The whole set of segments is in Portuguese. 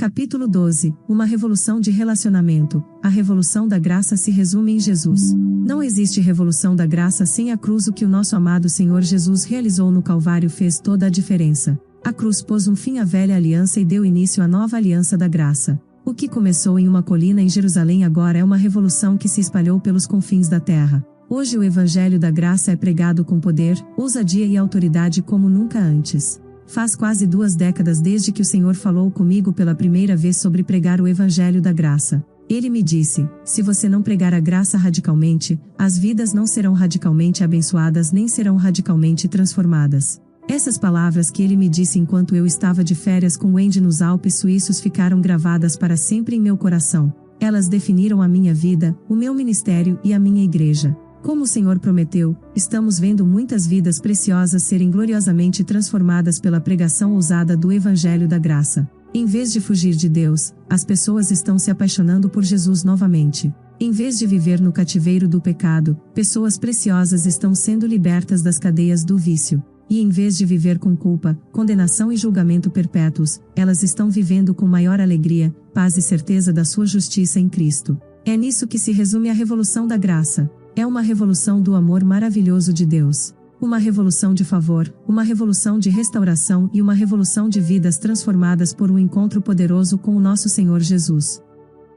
Capítulo 12. Uma revolução de relacionamento. A revolução da graça se resume em Jesus. Não existe revolução da graça sem a cruz. O que o nosso amado Senhor Jesus realizou no Calvário fez toda a diferença. A cruz pôs um fim à velha aliança e deu início à nova aliança da graça. O que começou em uma colina em Jerusalém agora é uma revolução que se espalhou pelos confins da terra. Hoje o Evangelho da Graça é pregado com poder, ousadia e autoridade como nunca antes. Faz quase 2 décadas desde que o Senhor falou comigo pela primeira vez sobre pregar o Evangelho da Graça. Ele me disse: se você não pregar a graça radicalmente, as vidas não serão radicalmente abençoadas nem serão radicalmente transformadas. Essas palavras que ele me disse enquanto eu estava de férias com Wendy nos Alpes suíços ficaram gravadas para sempre em meu coração. Elas definiram a minha vida, o meu ministério e a minha igreja. Como o Senhor prometeu, estamos vendo muitas vidas preciosas serem gloriosamente transformadas pela pregação ousada do Evangelho da Graça. Em vez de fugir de Deus, as pessoas estão se apaixonando por Jesus novamente. Em vez de viver no cativeiro do pecado, pessoas preciosas estão sendo libertas das cadeias do vício. E em vez de viver com culpa, condenação e julgamento perpétuos, elas estão vivendo com maior alegria, paz e certeza da sua justiça em Cristo. É nisso que se resume a revolução da graça. É uma revolução do amor maravilhoso de Deus. Uma revolução de favor, uma revolução de restauração e uma revolução de vidas transformadas por um encontro poderoso com o nosso Senhor Jesus.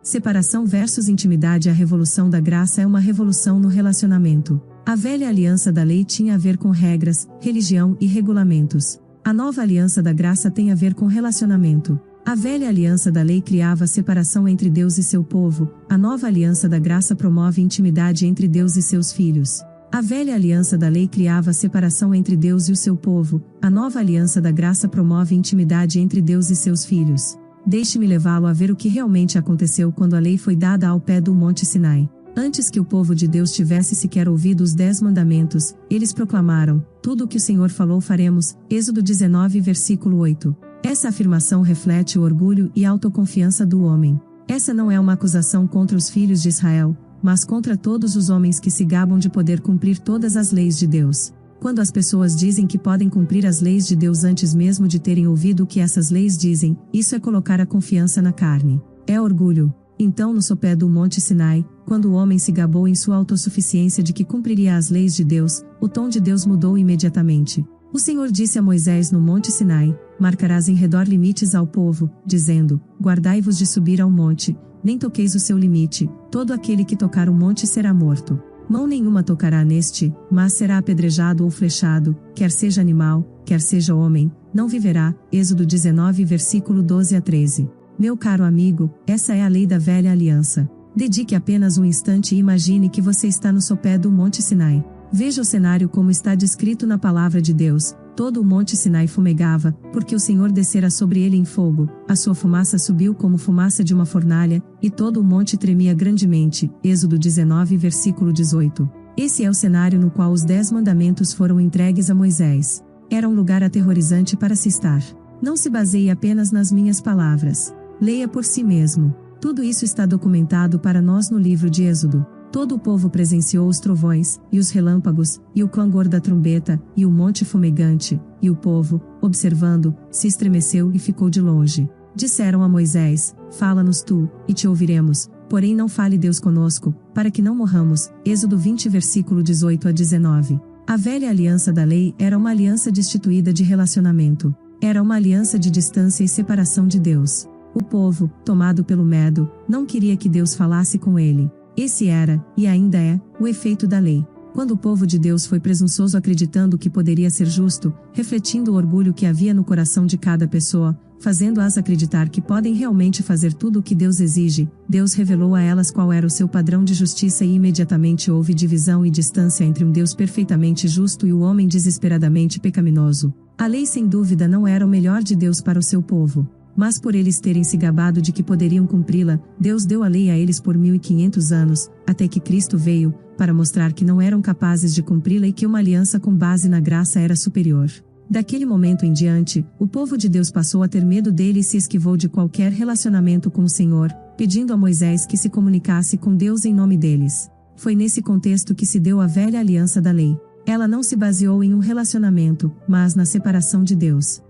Separação versus intimidade. A revolução da graça é uma revolução no relacionamento. A velha aliança da lei tinha a ver com regras, religião e regulamentos. A nova aliança da graça tem a ver com relacionamento. A velha aliança da lei criava separação entre Deus e seu povo. A nova aliança da graça promove intimidade entre Deus e seus filhos. A velha aliança da lei criava separação entre Deus e o seu povo. A nova aliança da graça promove intimidade entre Deus e seus filhos. Deixe-me levá-lo a ver o que realmente aconteceu quando a lei foi dada ao pé do Monte Sinai. Antes que o povo de Deus tivesse sequer ouvido os 10 mandamentos, eles proclamaram: tudo o que o Senhor falou faremos. Êxodo 19 versículo 8. Essa afirmação reflete o orgulho e autoconfiança do homem. Essa não é uma acusação contra os filhos de Israel, mas contra todos os homens que se gabam de poder cumprir todas as leis de Deus. Quando as pessoas dizem que podem cumprir as leis de Deus antes mesmo de terem ouvido o que essas leis dizem, isso é colocar a confiança na carne. É orgulho. Então, no sopé do Monte Sinai, quando o homem se gabou em sua autossuficiência de que cumpriria as leis de Deus, o tom de Deus mudou imediatamente. O Senhor disse a Moisés no Monte Sinai: marcarás em redor limites ao povo, dizendo: guardai-vos de subir ao monte, nem toqueis o seu limite, todo aquele que tocar o monte será morto. Mão nenhuma tocará neste, mas será apedrejado ou flechado, quer seja animal, quer seja homem, não viverá. Êxodo 19 versículo 12 a 13. Meu caro amigo, essa é a lei da velha aliança. Dedique apenas um instante e imagine que você está no sopé do Monte Sinai. Veja o cenário como está descrito na palavra de Deus. Todo o Monte Sinai fumegava, porque o Senhor descera sobre ele em fogo, a sua fumaça subiu como fumaça de uma fornalha, e todo o monte tremia grandemente. Êxodo 19 versículo 18. Esse é o cenário no qual os 10 mandamentos foram entregues a Moisés. Era um lugar aterrorizante para se estar. Não se baseie apenas nas minhas palavras. Leia por si mesmo. Tudo isso está documentado para nós no livro de Êxodo. Todo o povo presenciou os trovões, e os relâmpagos, e o clangor da trombeta, e o monte fumegante, e o povo, observando, se estremeceu e ficou de longe. Disseram a Moisés: fala-nos tu, e te ouviremos, porém não fale Deus conosco, para que não morramos. Êxodo 20 versículo 18 a 19. A velha aliança da lei era uma aliança destituída de relacionamento. Era uma aliança de distância e separação de Deus. O povo, tomado pelo medo, não queria que Deus falasse com ele. Esse era, e ainda é, o efeito da lei. Quando o povo de Deus foi presunçoso acreditando que poderia ser justo, refletindo o orgulho que havia no coração de cada pessoa, fazendo-as acreditar que podem realmente fazer tudo o que Deus exige, Deus revelou a elas qual era o seu padrão de justiça e imediatamente houve divisão e distância entre um Deus perfeitamente justo e o homem desesperadamente pecaminoso. A lei sem dúvida não era o melhor de Deus para o seu povo. Mas por eles terem se gabado de que poderiam cumpri-la, Deus deu a lei a eles por 1500 anos, até que Cristo veio, para mostrar que não eram capazes de cumpri-la e que uma aliança com base na graça era superior. Daquele momento em diante, o povo de Deus passou a ter medo dele e se esquivou de qualquer relacionamento com o Senhor, pedindo a Moisés que se comunicasse com Deus em nome deles. Foi nesse contexto que se deu a velha aliança da lei. Ela não se baseou em um relacionamento, mas na separação de Deus.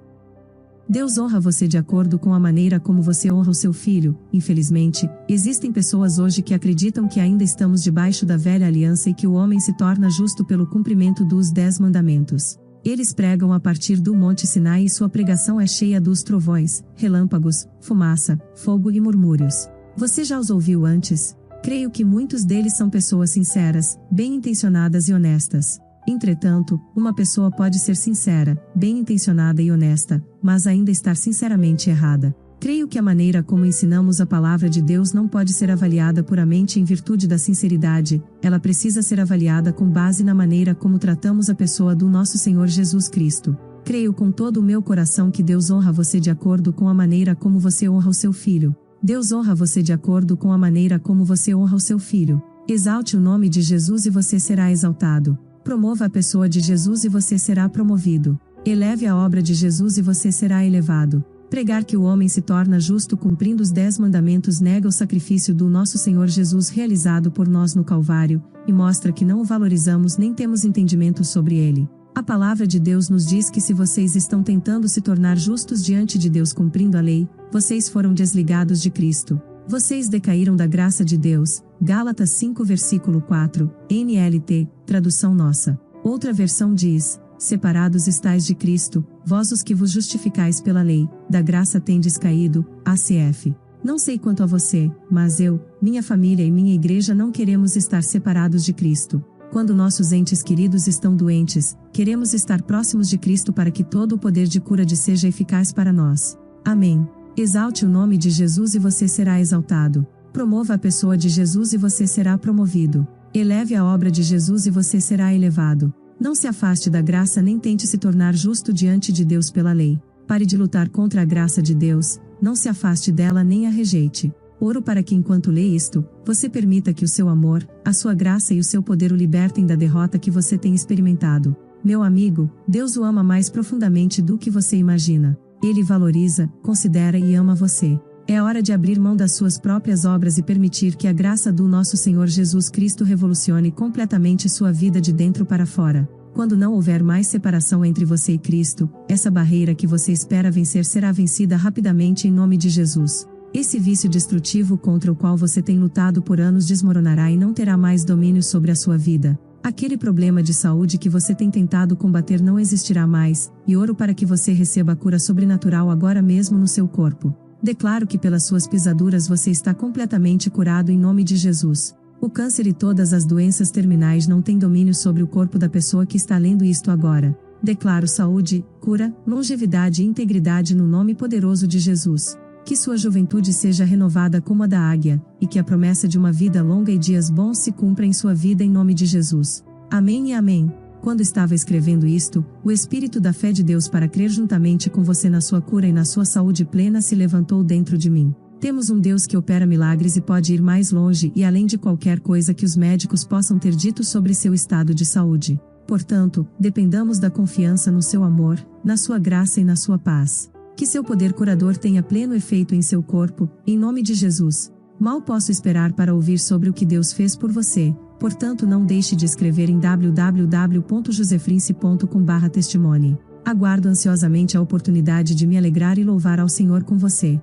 Deus honra você de acordo com a maneira como você honra o seu filho. Infelizmente, existem pessoas hoje que acreditam que ainda estamos debaixo da velha aliança e que o homem se torna justo pelo cumprimento dos 10 mandamentos. Eles pregam a partir do Monte Sinai e sua pregação é cheia dos trovões, relâmpagos, fumaça, fogo e murmúrios. Você já os ouviu antes? Creio que muitos deles são pessoas sinceras, bem-intencionadas e honestas. Entretanto, uma pessoa pode ser sincera, bem-intencionada e honesta, mas ainda estar sinceramente errada. Creio que a maneira como ensinamos a palavra de Deus não pode ser avaliada puramente em virtude da sinceridade, ela precisa ser avaliada com base na maneira como tratamos a pessoa do nosso Senhor Jesus Cristo. Creio com todo o meu coração que Deus honra você de acordo com a maneira como você honra o seu filho. Deus honra você de acordo com a maneira como você honra o seu filho. Exalte o nome de Jesus e você será exaltado. Promova a pessoa de Jesus e você será promovido. Eleve a obra de Jesus e você será elevado. Pregar que o homem se torna justo cumprindo os 10 mandamentos nega o sacrifício do nosso Senhor Jesus realizado por nós no Calvário, e mostra que não o valorizamos nem temos entendimento sobre ele. A palavra de Deus nos diz que se vocês estão tentando se tornar justos diante de Deus cumprindo a lei, vocês foram desligados de Cristo. Vocês decaíram da graça de Deus. Gálatas 5 versículo 4, NLT, tradução nossa. Outra versão diz: separados estais de Cristo, vós os que vos justificais pela lei, da graça tendes caído, ACF. Não sei quanto a você, mas eu, minha família e minha igreja não queremos estar separados de Cristo. Quando nossos entes queridos estão doentes, queremos estar próximos de Cristo para que todo o poder de cura seja eficaz para nós. Amém. Exalte o nome de Jesus e você será exaltado. Promova a pessoa de Jesus e você será promovido. Eleve a obra de Jesus e você será elevado. Não se afaste da graça nem tente se tornar justo diante de Deus pela lei. Pare de lutar contra a graça de Deus, não se afaste dela nem a rejeite. Oro para que enquanto lê isto, você permita que o seu amor, a sua graça e o seu poder o libertem da derrota que você tem experimentado. Meu amigo, Deus o ama mais profundamente do que você imagina. Ele valoriza, considera e ama você. É hora de abrir mão das suas próprias obras e permitir que a graça do nosso Senhor Jesus Cristo revolucione completamente sua vida de dentro para fora. Quando não houver mais separação entre você e Cristo, essa barreira que você espera vencer será vencida rapidamente em nome de Jesus. Esse vício destrutivo contra o qual você tem lutado por anos desmoronará e não terá mais domínio sobre a sua vida. Aquele problema de saúde que você tem tentado combater não existirá mais, e oro para que você receba a cura sobrenatural agora mesmo no seu corpo. Declaro que pelas suas pisaduras você está completamente curado em nome de Jesus. O câncer e todas as doenças terminais não têm domínio sobre o corpo da pessoa que está lendo isto agora. Declaro saúde, cura, longevidade e integridade no nome poderoso de Jesus. Que sua juventude seja renovada como a da águia, e que a promessa de uma vida longa e dias bons se cumpra em sua vida em nome de Jesus. Amém e amém. Quando estava escrevendo isto, o Espírito da fé de Deus para crer juntamente com você na sua cura e na sua saúde plena se levantou dentro de mim. Temos um Deus que opera milagres e pode ir mais longe e além de qualquer coisa que os médicos possam ter dito sobre seu estado de saúde. Portanto, dependamos da confiança no seu amor, na sua graça e na sua paz. Que seu poder curador tenha pleno efeito em seu corpo, em nome de Jesus. Mal posso esperar para ouvir sobre o que Deus fez por você, portanto não deixe de escrever em www.josefrince.com/testimony. Aguardo ansiosamente a oportunidade de me alegrar e louvar ao Senhor com você.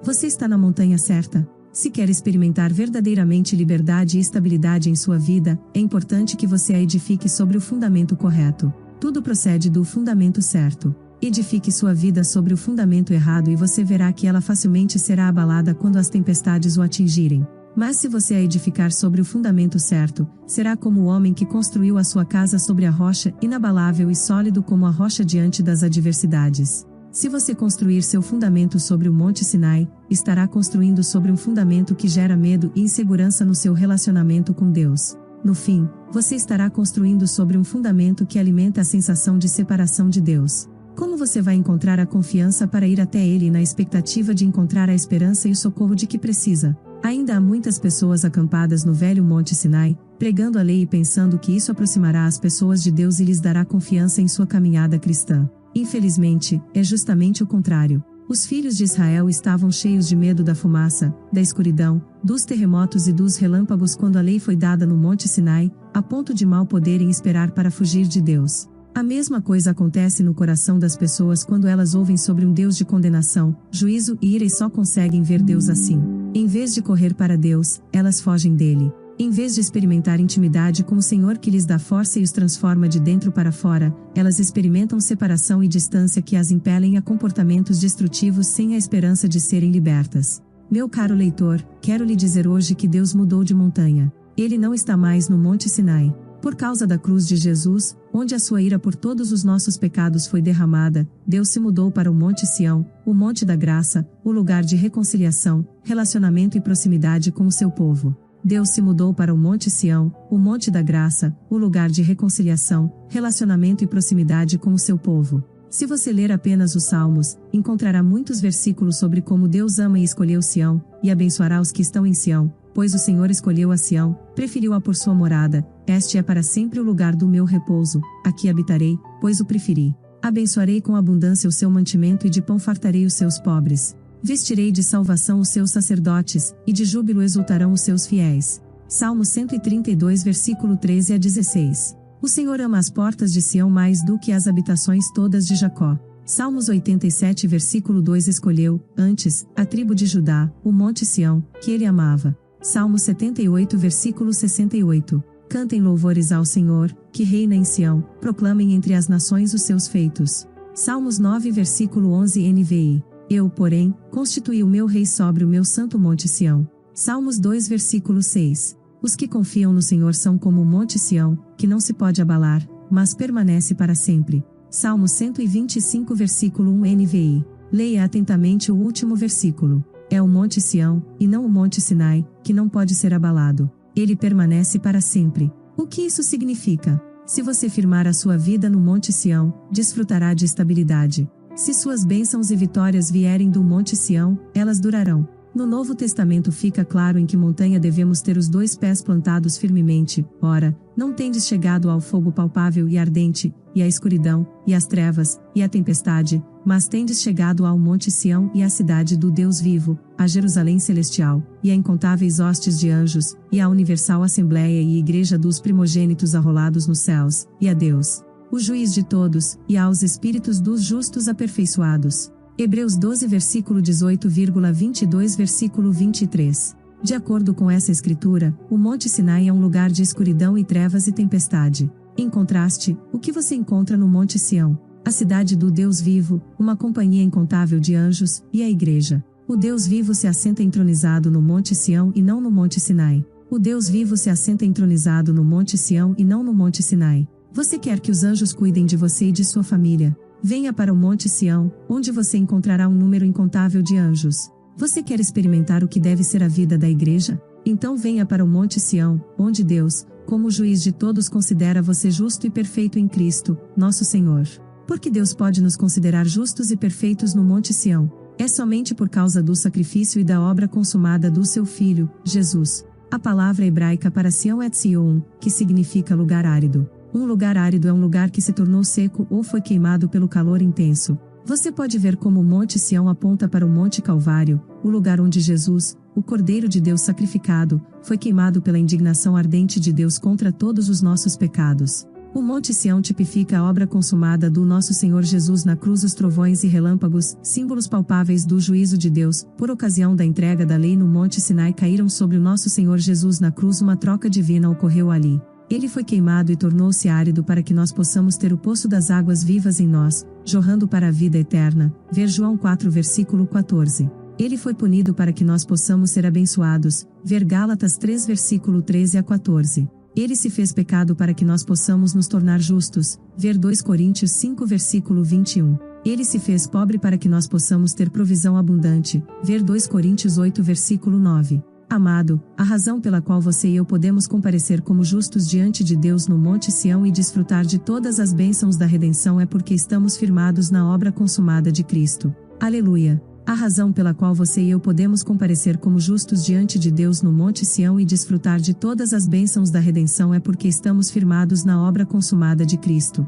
Você está na montanha certa? Se quer experimentar verdadeiramente liberdade e estabilidade em sua vida, é importante que você a edifique sobre o fundamento correto. Tudo procede do fundamento certo. Edifique sua vida sobre o fundamento errado e você verá que ela facilmente será abalada quando as tempestades o atingirem. Mas se você a edificar sobre o fundamento certo, será como o homem que construiu a sua casa sobre a rocha, inabalável e sólido como a rocha diante das adversidades. Se você construir seu fundamento sobre o Monte Sinai, estará construindo sobre um fundamento que gera medo e insegurança no seu relacionamento com Deus. No fim, você estará construindo sobre um fundamento que alimenta a sensação de separação de Deus. Como você vai encontrar a confiança para ir até Ele na expectativa de encontrar a esperança e o socorro de que precisa? Ainda há muitas pessoas acampadas no velho Monte Sinai, pregando a lei e pensando que isso aproximará as pessoas de Deus e lhes dará confiança em sua caminhada cristã. Infelizmente, é justamente o contrário. Os filhos de Israel estavam cheios de medo da fumaça, da escuridão, dos terremotos e dos relâmpagos quando a lei foi dada no Monte Sinai, a ponto de mal poderem esperar para fugir de Deus. A mesma coisa acontece no coração das pessoas quando elas ouvem sobre um Deus de condenação, juízo e ira e só conseguem ver Deus assim. Em vez de correr para Deus, elas fogem dele. Em vez de experimentar intimidade com o Senhor que lhes dá força e os transforma de dentro para fora, elas experimentam separação e distância que as impelem a comportamentos destrutivos sem a esperança de serem libertas. Meu caro leitor, quero lhe dizer hoje que Deus mudou de montanha. Ele não está mais no Monte Sinai. Por causa da cruz de Jesus, onde a sua ira por todos os nossos pecados foi derramada, Deus se mudou para o Monte Sião, o Monte da Graça, o lugar de reconciliação, relacionamento e proximidade com o seu povo. Deus se mudou para o Monte Sião, o Monte da Graça, o lugar de reconciliação, relacionamento e proximidade com o seu povo. Se você ler apenas os Salmos, encontrará muitos versículos sobre como Deus ama e escolheu Sião, e abençoará os que estão em Sião, pois o Senhor escolheu a Sião, preferiu-a por sua morada. Este é para sempre o lugar do meu repouso, aqui habitarei, pois o preferi. Abençoarei com abundância o seu mantimento e de pão fartarei os seus pobres. Vestirei de salvação os seus sacerdotes, e de júbilo exultarão os seus fiéis. Salmo 132 versículo 13 a 16. O Senhor ama as portas de Sião mais do que as habitações todas de Jacó. Salmos 87 versículo 2 escolheu, antes, a tribo de Judá, o Monte Sião, que ele amava. Salmo 78 versículo 68. Cantem louvores ao Senhor, que reina em Sião, proclamem entre as nações os seus feitos. Salmos 9 versículo 11 NVI. Eu, porém, constituí o meu rei sobre o meu santo Monte Sião. Salmos 2 versículo 6. Os que confiam no Senhor são como o Monte Sião, que não se pode abalar, mas permanece para sempre. Salmo 125 versículo 1 NVI. Leia atentamente o último versículo. É o Monte Sião, e não o Monte Sinai, que não pode ser abalado. Ele permanece para sempre. O que isso significa? Se você firmar a sua vida no Monte Sião, desfrutará de estabilidade. Se suas bênçãos e vitórias vierem do Monte Sião, elas durarão. No Novo Testamento fica claro em que montanha devemos ter os 2 pés plantados firmemente. Ora, não tendes chegado ao fogo palpável e ardente, e à escuridão, e às trevas, e à tempestade, mas tendes chegado ao Monte Sião e à cidade do Deus vivo, a Jerusalém celestial, e a incontáveis hostes de anjos, e à universal assembleia e igreja dos primogênitos arrolados nos céus, e a Deus, o juiz de todos, e aos espíritos dos justos aperfeiçoados. Hebreus 12 versículo 18,22 versículo 23. De acordo com essa escritura, o Monte Sinai é um lugar de escuridão e trevas e tempestade. Em contraste, o que você encontra no Monte Sião? A cidade do Deus vivo, uma companhia incontável de anjos, e a igreja. O Deus vivo se assenta entronizado no Monte Sião e não no Monte Sinai. O Deus vivo se assenta entronizado no Monte Sião e não no Monte Sinai. Você quer que os anjos cuidem de você e de sua família? Venha para o Monte Sião, onde você encontrará um número incontável de anjos. Você quer experimentar o que deve ser a vida da igreja? Então venha para o Monte Sião, onde Deus, como juiz de todos, considera você justo e perfeito em Cristo, nosso Senhor. Porque Deus pode nos considerar justos e perfeitos no Monte Sião. É somente por causa do sacrifício e da obra consumada do seu Filho, Jesus. A palavra hebraica para Sião é Tzion, que significa lugar árido. Um lugar árido é um lugar que se tornou seco ou foi queimado pelo calor intenso. Você pode ver como o Monte Sião aponta para o Monte Calvário, o lugar onde Jesus, o Cordeiro de Deus sacrificado, foi queimado pela indignação ardente de Deus contra todos os nossos pecados. O Monte Sião tipifica a obra consumada do nosso Senhor Jesus na cruz. Os trovões e relâmpagos, símbolos palpáveis do juízo de Deus, por ocasião da entrega da lei no Monte Sinai, caíram sobre o nosso Senhor Jesus na cruz. Uma troca divina ocorreu ali. Ele foi queimado e tornou-se árido para que nós possamos ter o poço das águas vivas em nós, jorrando para a vida eterna. Ver João 4 versículo 14. Ele foi punido para que nós possamos ser abençoados. Ver Gálatas 3 versículo 13 a 14. Ele se fez pecado para que nós possamos nos tornar justos. Ver 2 Coríntios 5 versículo 21. Ele se fez pobre para que nós possamos ter provisão abundante. Ver 2 Coríntios 8 versículo 9. Amado, a razão pela qual você e eu podemos comparecer como justos diante de Deus no Monte Sião e desfrutar de todas as bênçãos da redenção é porque estamos firmados na obra consumada de Cristo. Aleluia! A razão pela qual você e eu podemos comparecer como justos diante de Deus no Monte Sião e desfrutar de todas as bênçãos da redenção é porque estamos firmados na obra consumada de Cristo.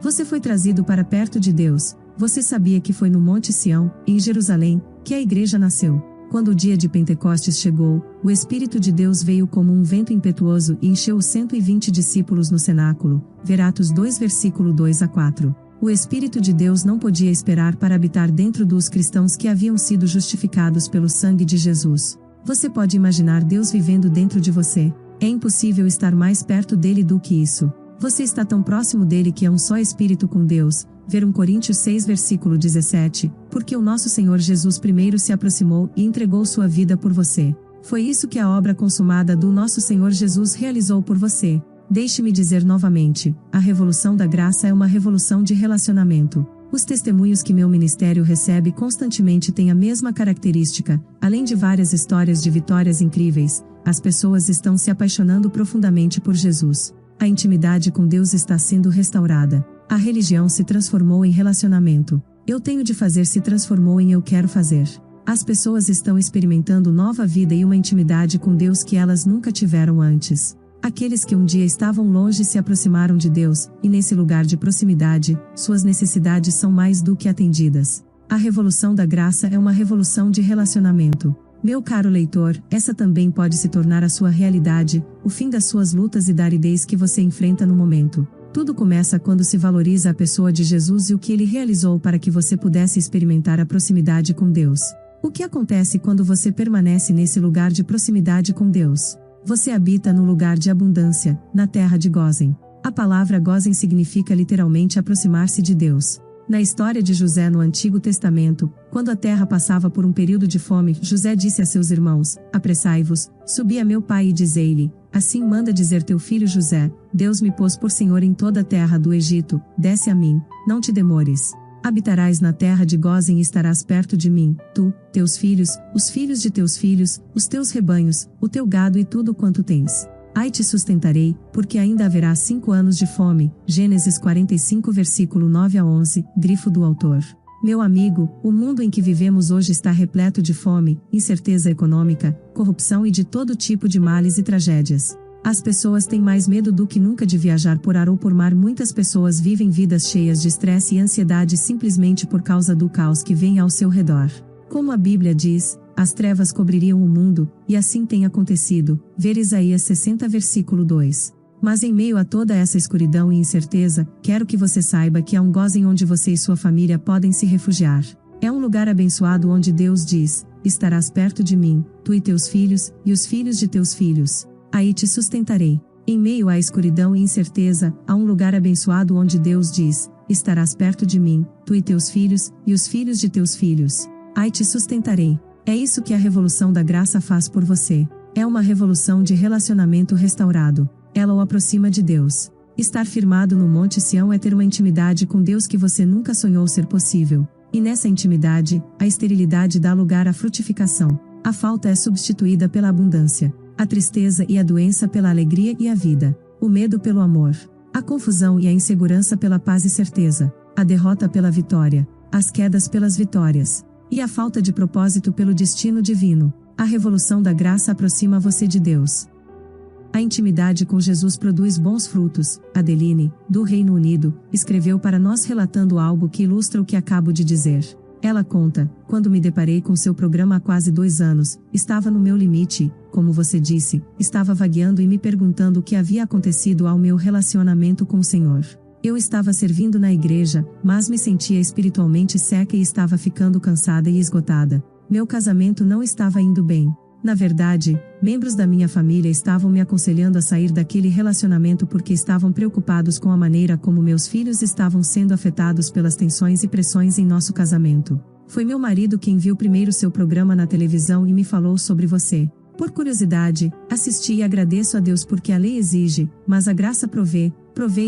Você foi trazido para perto de Deus. Você sabia que foi no Monte Sião, em Jerusalém, que a igreja nasceu. Quando o dia de Pentecostes chegou, o Espírito de Deus veio como um vento impetuoso e encheu os 120 discípulos no cenáculo. Ver Atos 2 versículo 2 a 4. O Espírito de Deus não podia esperar para habitar dentro dos cristãos que haviam sido justificados pelo sangue de Jesus. Você pode imaginar Deus vivendo dentro de você? É impossível estar mais perto dele do que isso. Você está tão próximo dele que é um só Espírito com Deus. Ver 1 Coríntios 6 versículo 17, porque o nosso Senhor Jesus primeiro se aproximou e entregou sua vida por você. Foi isso que a obra consumada do nosso Senhor Jesus realizou por você. Deixe-me dizer novamente, a revolução da graça é uma revolução de relacionamento. Os testemunhos que meu ministério recebe constantemente têm a mesma característica, além de várias histórias de vitórias incríveis, as pessoas estão se apaixonando profundamente por Jesus. A intimidade com Deus está sendo restaurada. A religião se transformou em relacionamento. Eu tenho de fazer se transformou em eu quero fazer. As pessoas estão experimentando nova vida e uma intimidade com Deus que elas nunca tiveram antes. Aqueles que um dia estavam longe se aproximaram de Deus, e nesse lugar de proximidade, suas necessidades são mais do que atendidas. A revolução da graça é uma revolução de relacionamento. Meu caro leitor, essa também pode se tornar a sua realidade, o fim das suas lutas e da aridez que você enfrenta no momento. Tudo começa quando se valoriza a pessoa de Jesus e o que ele realizou para que você pudesse experimentar a proximidade com Deus. O que acontece quando você permanece nesse lugar de proximidade com Deus? Você habita no lugar de abundância, na terra de Gósen. A palavra Gósen significa literalmente aproximar-se de Deus. Na história de José no Antigo Testamento, quando a terra passava por um período de fome, José disse a seus irmãos: apressai-vos, subi a meu pai e dizei-lhe, assim manda dizer teu filho José, Deus me pôs por senhor em toda a terra do Egito, desce a mim, não te demores. Habitarás na terra de Gósen e estarás perto de mim, tu, teus filhos, os filhos de teus filhos, os teus rebanhos, o teu gado e tudo quanto tens. Ai te sustentarei, porque ainda haverá 5 anos de fome. Gênesis 45 versículo 9 a 11, grifo do autor. Meu amigo, o mundo em que vivemos hoje está repleto de fome, incerteza econômica, corrupção e de todo tipo de males e tragédias. As pessoas têm mais medo do que nunca de viajar por ar ou por mar. Muitas pessoas vivem vidas cheias de estresse e ansiedade simplesmente por causa do caos que vem ao seu redor. Como a Bíblia diz, as trevas cobririam o mundo, e assim tem acontecido. Ver Isaías 60 versículo 2. Mas em meio a toda essa escuridão e incerteza, quero que você saiba que há um Gósen onde você e sua família podem se refugiar. É um lugar abençoado onde Deus diz: estarás perto de mim, tu e teus filhos, e os filhos de teus filhos. Aí te sustentarei. Em meio à escuridão e incerteza, há um lugar abençoado onde Deus diz: estarás perto de mim, tu e teus filhos, e os filhos de teus filhos. Aí te sustentarei. É isso que a revolução da graça faz por você. É uma revolução de relacionamento restaurado. Ela o aproxima de Deus. Estar firmado no Monte Sião é ter uma intimidade com Deus que você nunca sonhou ser possível. E nessa intimidade, a esterilidade dá lugar à frutificação. A falta é substituída pela abundância. A tristeza e a doença pela alegria e a vida. O medo pelo amor. A confusão e a insegurança pela paz e certeza. A derrota pela vitória. As quedas pelas vitórias. E a falta de propósito pelo destino divino. A revolução da graça aproxima você de Deus. A intimidade com Jesus produz bons frutos. Adeline, do Reino Unido, escreveu para nós relatando algo que ilustra o que acabo de dizer. Ela conta: quando me deparei com seu programa há quase 2 anos, estava no meu limite, como você disse, estava vagueando e me perguntando o que havia acontecido ao meu relacionamento com o Senhor. Eu estava servindo na igreja, mas me sentia espiritualmente seca e estava ficando cansada e esgotada. Meu casamento não estava indo bem. Na verdade, membros da minha família estavam me aconselhando a sair daquele relacionamento porque estavam preocupados com a maneira como meus filhos estavam sendo afetados pelas tensões e pressões em nosso casamento. Foi meu marido quem viu primeiro seu programa na televisão e me falou sobre você. Por curiosidade, assisti e agradeço a Deus porque a lei exige, mas a graça provê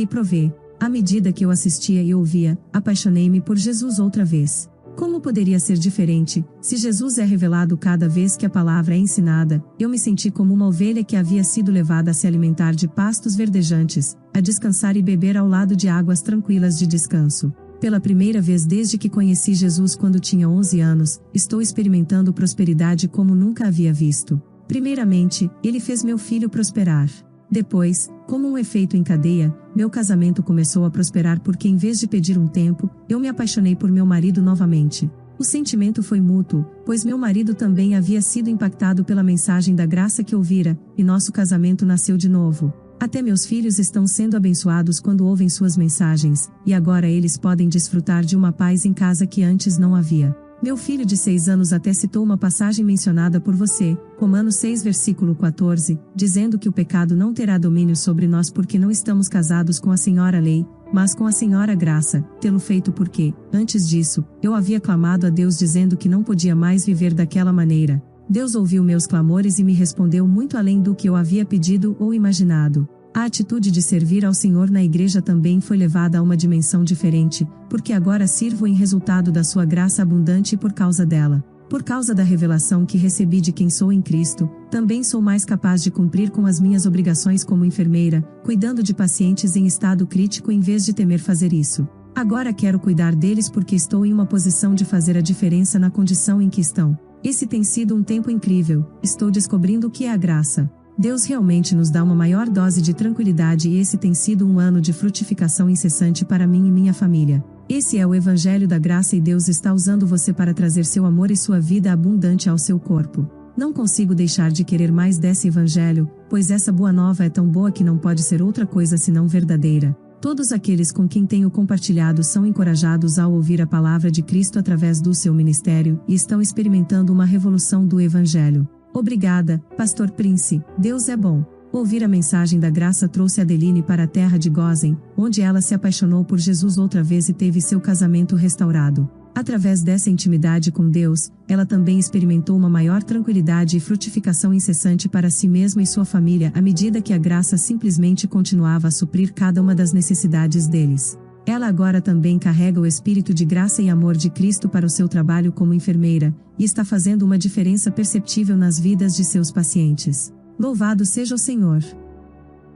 e provê. À medida que eu assistia e ouvia, apaixonei-me por Jesus outra vez. Como poderia ser diferente, se Jesus é revelado cada vez que a palavra é ensinada? Eu me senti como uma ovelha que havia sido levada a se alimentar de pastos verdejantes, a descansar e beber ao lado de águas tranquilas de descanso. Pela primeira vez desde que conheci Jesus quando tinha 11 anos, estou experimentando prosperidade como nunca havia visto. Primeiramente, Ele fez meu filho prosperar. Depois, como um efeito em cadeia, meu casamento começou a prosperar porque em vez de pedir um tempo, eu me apaixonei por meu marido novamente. O sentimento foi mútuo, pois meu marido também havia sido impactado pela mensagem da graça que ouvira, e nosso casamento nasceu de novo. Até meus filhos estão sendo abençoados quando ouvem suas mensagens, e agora eles podem desfrutar de uma paz em casa que antes não havia. Meu filho de 6 anos até citou uma passagem mencionada por você, Romanos 6 versículo 14, dizendo que o pecado não terá domínio sobre nós porque não estamos casados com a Senhora Lei, mas com a Senhora Graça, tê-lo feito porque, antes disso, eu havia clamado a Deus dizendo que não podia mais viver daquela maneira. Deus ouviu meus clamores e me respondeu muito além do que eu havia pedido ou imaginado. A atitude de servir ao Senhor na igreja também foi levada a uma dimensão diferente, porque agora sirvo em resultado da sua graça abundante e por causa dela. Por causa da revelação que recebi de quem sou em Cristo, também sou mais capaz de cumprir com as minhas obrigações como enfermeira, cuidando de pacientes em estado crítico em vez de temer fazer isso. Agora quero cuidar deles porque estou em uma posição de fazer a diferença na condição em que estão. Esse tem sido um tempo incrível, estou descobrindo o que é a graça. Deus realmente nos dá uma maior dose de tranquilidade e esse tem sido um ano de frutificação incessante para mim e minha família. Esse é o Evangelho da Graça e Deus está usando você para trazer seu amor e sua vida abundante ao seu corpo. Não consigo deixar de querer mais desse Evangelho, pois essa boa nova é tão boa que não pode ser outra coisa senão verdadeira. Todos aqueles com quem tenho compartilhado são encorajados ao ouvir a palavra de Cristo através do seu ministério e estão experimentando uma revolução do Evangelho. Obrigada, Pastor Prince, Deus é bom. Ouvir a mensagem da graça trouxe Adeline para a terra de Gozen, onde ela se apaixonou por Jesus outra vez e teve seu casamento restaurado. Através dessa intimidade com Deus, ela também experimentou uma maior tranquilidade e frutificação incessante para si mesma e sua família à medida que a graça simplesmente continuava a suprir cada uma das necessidades deles. Ela agora também carrega o espírito de graça e amor de Cristo para o seu trabalho como enfermeira, e está fazendo uma diferença perceptível nas vidas de seus pacientes. Louvado seja o Senhor!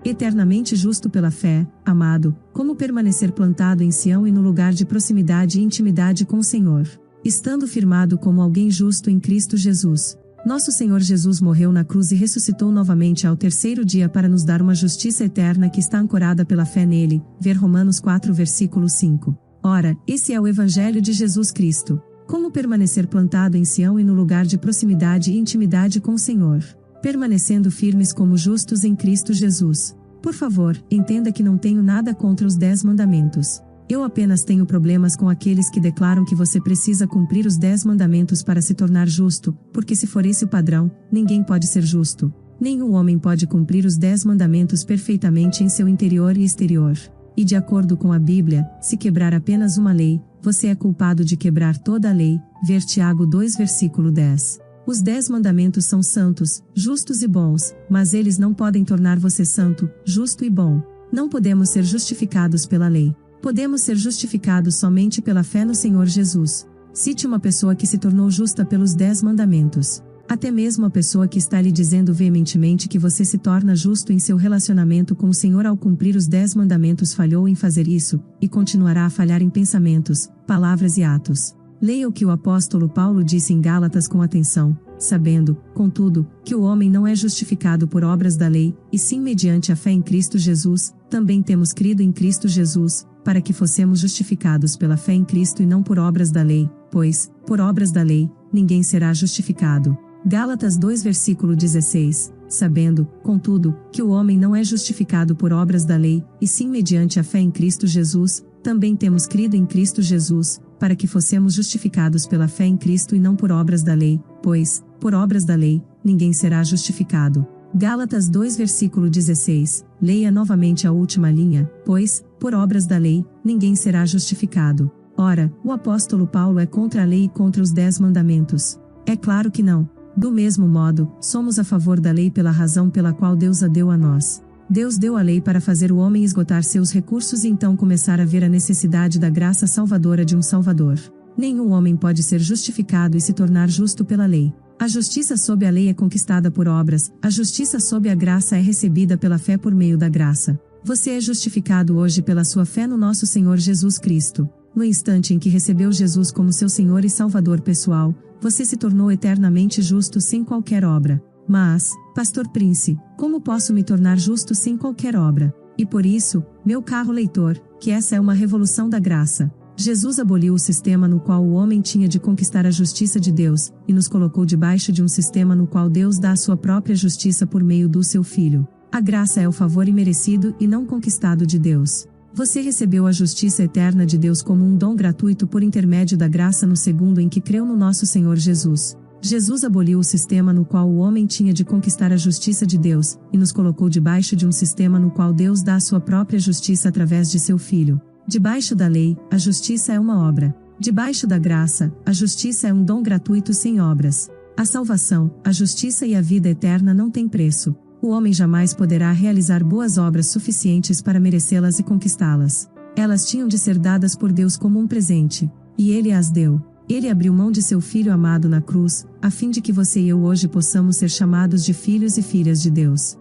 Eternamente justo pela fé, amado, como permanecer plantado em Sião e no lugar de proximidade e intimidade com o Senhor, estando firmado como alguém justo em Cristo Jesus. Nosso Senhor Jesus morreu na cruz e ressuscitou novamente ao terceiro dia para nos dar uma justiça eterna que está ancorada pela fé nele, ver Romanos 4 versículo 5. Ora, esse é o Evangelho de Jesus Cristo. Como permanecer plantado em Sião e no lugar de proximidade e intimidade com o Senhor, permanecendo firmes como justos em Cristo Jesus. Por favor, entenda que não tenho nada contra os 10 mandamentos. Eu apenas tenho problemas com aqueles que declaram que você precisa cumprir os 10 mandamentos para se tornar justo, porque se for esse o padrão, ninguém pode ser justo. Nenhum homem pode cumprir os 10 mandamentos perfeitamente em seu interior e exterior. E de acordo com a Bíblia, se quebrar apenas uma lei, você é culpado de quebrar toda a lei, ver Tiago 2 versículo 10. Os 10 mandamentos são santos, justos e bons, mas eles não podem tornar você santo, justo e bom. Não podemos ser justificados pela lei. Podemos ser justificados somente pela fé no Senhor Jesus. Cite uma pessoa que se tornou justa pelos 10 mandamentos. Até mesmo a pessoa que está lhe dizendo veementemente que você se torna justo em seu relacionamento com o Senhor ao cumprir os 10 mandamentos falhou em fazer isso, e continuará a falhar em pensamentos, palavras e atos. Leia o que o apóstolo Paulo disse em Gálatas com atenção, sabendo, contudo, que o homem não é justificado por obras da lei, e sim mediante a fé em Cristo Jesus. Também temos crido em Cristo Jesus, para que fossemos justificados pela fé em Cristo e não por obras da lei, pois, por obras da lei, ninguém será justificado. Gálatas 2 versículo 16, sabendo, contudo, que o homem não é justificado por obras da lei, e sim mediante a fé em Cristo Jesus. Também temos crido em Cristo Jesus, para que fossemos justificados pela fé em Cristo e não por obras da lei, pois, por obras da lei, ninguém será justificado. Gálatas 2 versículo 16, leia novamente a última linha, pois, por obras da lei, ninguém será justificado. Ora, o apóstolo Paulo é contra a lei e contra os 10 mandamentos? É claro que não. Do mesmo modo, somos a favor da lei pela razão pela qual Deus a deu a nós. Deus deu a lei para fazer o homem esgotar seus recursos e então começar a ver a necessidade da graça salvadora de um Salvador. Nenhum homem pode ser justificado e se tornar justo pela lei. A justiça sob a lei é conquistada por obras, a justiça sob a graça é recebida pela fé por meio da graça. Você é justificado hoje pela sua fé no nosso Senhor Jesus Cristo. No instante em que recebeu Jesus como seu Senhor e Salvador pessoal, você se tornou eternamente justo sem qualquer obra. Mas, Pastor Prince, como posso me tornar justo sem qualquer obra? E por isso, meu caro leitor, que essa é uma revolução da graça. Jesus aboliu o sistema no qual o homem tinha de conquistar a justiça de Deus, e nos colocou debaixo de um sistema no qual Deus dá a sua própria justiça por meio do seu Filho. A graça é o favor imerecido e não conquistado de Deus. Você recebeu a justiça eterna de Deus como um dom gratuito por intermédio da graça no segundo em que creu no nosso Senhor Jesus. Jesus aboliu o sistema no qual o homem tinha de conquistar a justiça de Deus, e nos colocou debaixo de um sistema no qual Deus dá a sua própria justiça através de seu Filho. Debaixo da lei, a justiça é uma obra. Debaixo da graça, a justiça é um dom gratuito sem obras. A salvação, a justiça e a vida eterna não têm preço. O homem jamais poderá realizar boas obras suficientes para merecê-las e conquistá-las. Elas tinham de ser dadas por Deus como um presente, e Ele as deu. Ele abriu mão de seu Filho amado na cruz, a fim de que você e eu hoje possamos ser chamados de filhos e filhas de Deus.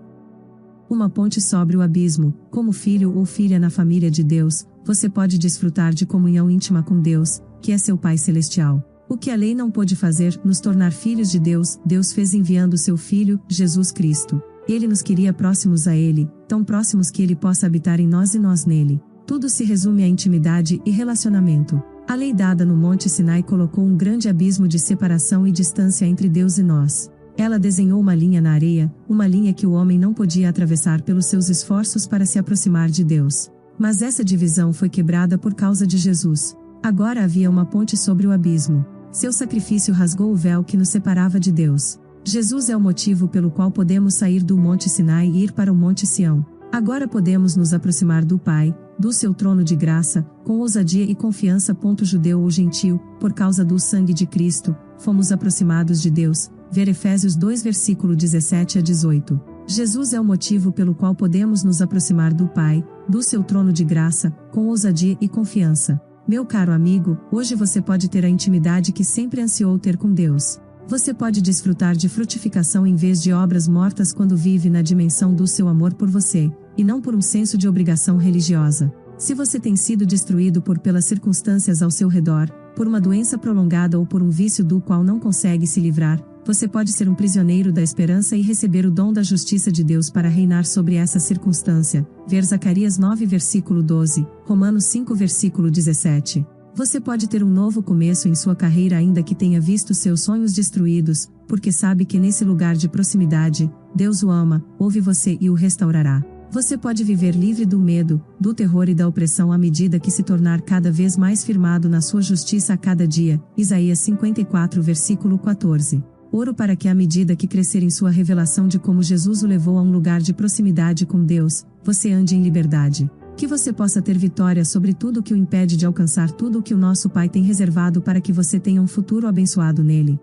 Uma ponte sobre o abismo. Como filho ou filha na família de Deus, você pode desfrutar de comunhão íntima com Deus, que é seu Pai Celestial. O que a lei não pôde fazer, nos tornar filhos de Deus, Deus fez enviando seu Filho, Jesus Cristo. Ele nos queria próximos a Ele, tão próximos que Ele possa habitar em nós e nós nele. Tudo se resume a intimidade e relacionamento. A lei dada no Monte Sinai colocou um grande abismo de separação e distância entre Deus e nós. Ela desenhou uma linha na areia, uma linha que o homem não podia atravessar pelos seus esforços para se aproximar de Deus. Mas essa divisão foi quebrada por causa de Jesus. Agora havia uma ponte sobre o abismo. Seu sacrifício rasgou o véu que nos separava de Deus. Jesus é o motivo pelo qual podemos sair do Monte Sinai e ir para o Monte Sião. Agora podemos nos aproximar do Pai, do seu trono de graça, com ousadia e confiança. Judeu ou gentil, por causa do sangue de Cristo, fomos aproximados de Deus. Ver Efésios 2 versículo 17 a 18. Jesus é o motivo pelo qual podemos nos aproximar do Pai, do seu trono de graça, com ousadia e confiança. Meu caro amigo, hoje você pode ter a intimidade que sempre ansiou ter com Deus. Você pode desfrutar de frutificação em vez de obras mortas quando vive na dimensão do seu amor por você, e não por um senso de obrigação religiosa. Se você tem sido destruído pelas circunstâncias ao seu redor, por uma doença prolongada ou por um vício do qual não consegue se livrar, você pode ser um prisioneiro da esperança e receber o dom da justiça de Deus para reinar sobre essa circunstância. Ver Zacarias 9 versículo 12, Romanos 5 versículo 17. Você pode ter um novo começo em sua carreira ainda que tenha visto seus sonhos destruídos, porque sabe que nesse lugar de proximidade, Deus o ama, ouve você e o restaurará. Você pode viver livre do medo, do terror e da opressão à medida que se tornar cada vez mais firmado na sua justiça a cada dia. Isaías 54 versículo 14. Oro para que à medida que crescer em sua revelação de como Jesus o levou a um lugar de proximidade com Deus, você ande em liberdade. Que você possa ter vitória sobre tudo o que o impede de alcançar tudo o que o nosso Pai tem reservado para que você tenha um futuro abençoado nele.